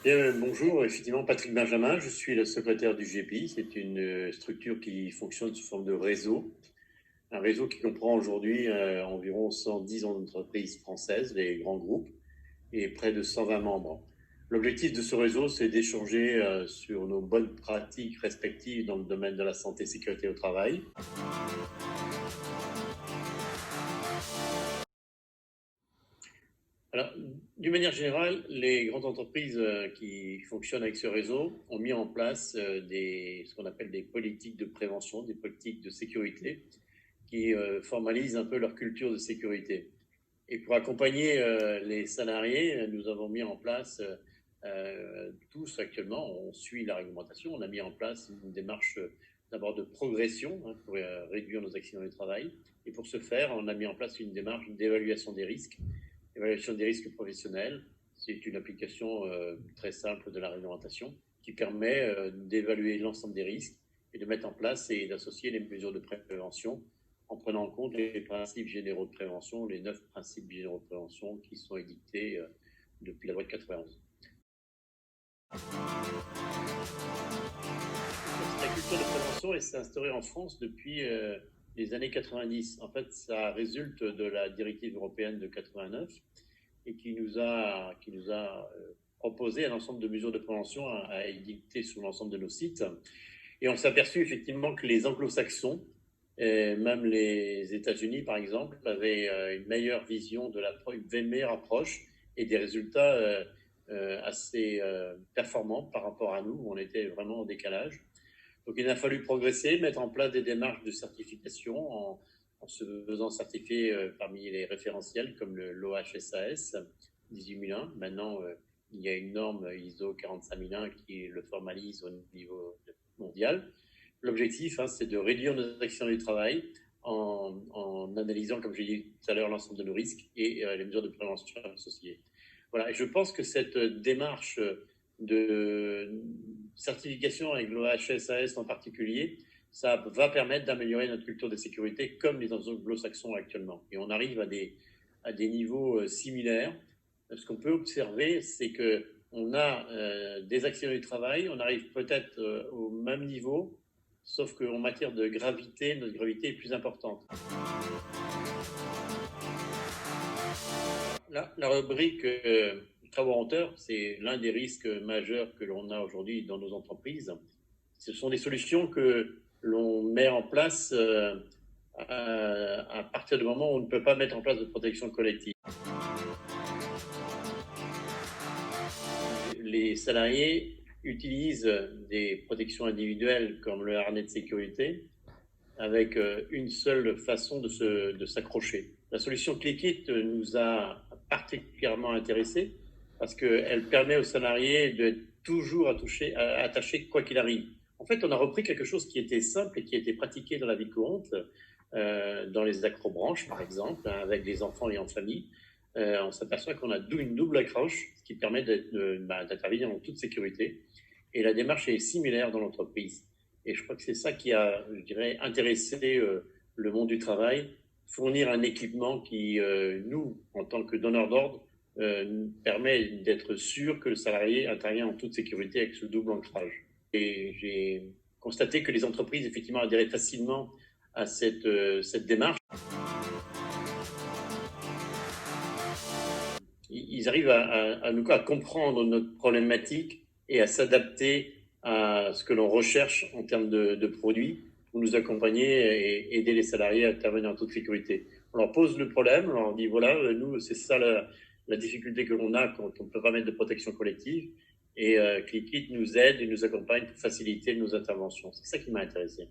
Bien, bonjour, effectivement Patrick Benjamin, je suis le secrétaire du GEPI. C'est une structure qui fonctionne sous forme de réseau, un réseau qui comprend aujourd'hui environ 110 entreprises françaises, les grands groupes, et près de 120 membres. L'objectif de ce réseau, c'est d'échanger sur nos bonnes pratiques respectives dans le domaine de la santé et sécurité au travail. Alors, d'une manière générale, les grandes entreprises qui fonctionnent avec ce réseau ont mis en place ce qu'on appelle des politiques de prévention, des politiques de sécurité qui formalisent un peu leur culture de sécurité. Et pour accompagner les salariés, nous avons mis en place, tous actuellement, on suit la réglementation, on a mis en place une démarche d'abord de progression pour réduire nos accidents du travail. Et pour ce faire, on a mis en place une démarche d'évaluation des risques. L'évaluation des risques professionnels, c'est une application très simple de la réglementation qui permet d'évaluer l'ensemble des risques et de mettre en place et d'associer les mesures de prévention en prenant en compte les principes généraux de prévention, les 9 principes généraux de prévention qui sont édictés depuis la loi de 91. La culture de prévention s'est instaurée en France depuis les années 90. En fait, ça résulte de la directive européenne de 89 et qui nous a proposé un ensemble de mesures de prévention à édicter sur l'ensemble de nos sites. Et on s'est aperçu effectivement que les anglo-saxons, et même les États-Unis par exemple, avaient une meilleure vision une meilleure approche et des résultats assez performants par rapport à nous, où on était vraiment en décalage. Donc il a fallu progresser, mettre en place des démarches de certification en se faisant certifier parmi les référentiels comme l'OHSAS 18001. Maintenant, il y a une norme ISO 45001 qui le formalise au niveau mondial. L'objectif, c'est de réduire nos accidents du travail en analysant, comme j'ai dit tout à l'heure, l'ensemble de nos risques et les mesures de prévention associées. Voilà, et je pense que cette démarche de certification avec l'OHSAS en particulier, ça va permettre d'améliorer notre culture de sécurité comme les anglo-saxons actuellement. Et on arrive à des niveaux similaires. Ce qu'on peut observer, c'est qu'on a des accidents du travail, on arrive peut-être au même niveau, sauf qu'en matière de gravité, notre gravité est plus importante. La rubrique travaux en hauteur, c'est l'un des risques majeurs que l'on a aujourd'hui dans nos entreprises. Ce sont des solutions que l'on met en place à partir du moment où on ne peut pas mettre en place de protection collective. Les salariés utilisent des protections individuelles comme le harnais de sécurité avec une seule façon de s'accrocher. La solution ClickIt nous a particulièrement intéressés parce qu'elle permet aux salariés d'être toujours attachés quoi qu'il arrive. En fait, on a repris quelque chose qui était simple et qui était pratiqué dans la vie courante, dans les acrobranches par exemple, avec les enfants et en famille. On s'aperçoit qu'on a une double accroche, ce qui permet d'intervenir en toute sécurité. Et la démarche est similaire dans l'entreprise. Et je crois que c'est ça qui a, je dirais, intéressé le monde du travail, fournir un équipement qui, nous, en tant que donneurs d'ordre, permet d'être sûr que le salarié intervient en toute sécurité avec ce double ancrage. Et j'ai constaté que les entreprises, effectivement, adhéraient facilement à cette démarche. Ils arrivent à comprendre notre problématique et à s'adapter à ce que l'on recherche en termes de produits pour nous accompagner et aider les salariés à intervenir en toute sécurité. On leur pose le problème, on leur dit voilà, nous, c'est ça la difficulté que l'on a quand on ne peut pas mettre de protection collective. Et ClickIt nous aide et nous accompagne pour faciliter nos interventions. C'est ça qui m'a intéressé.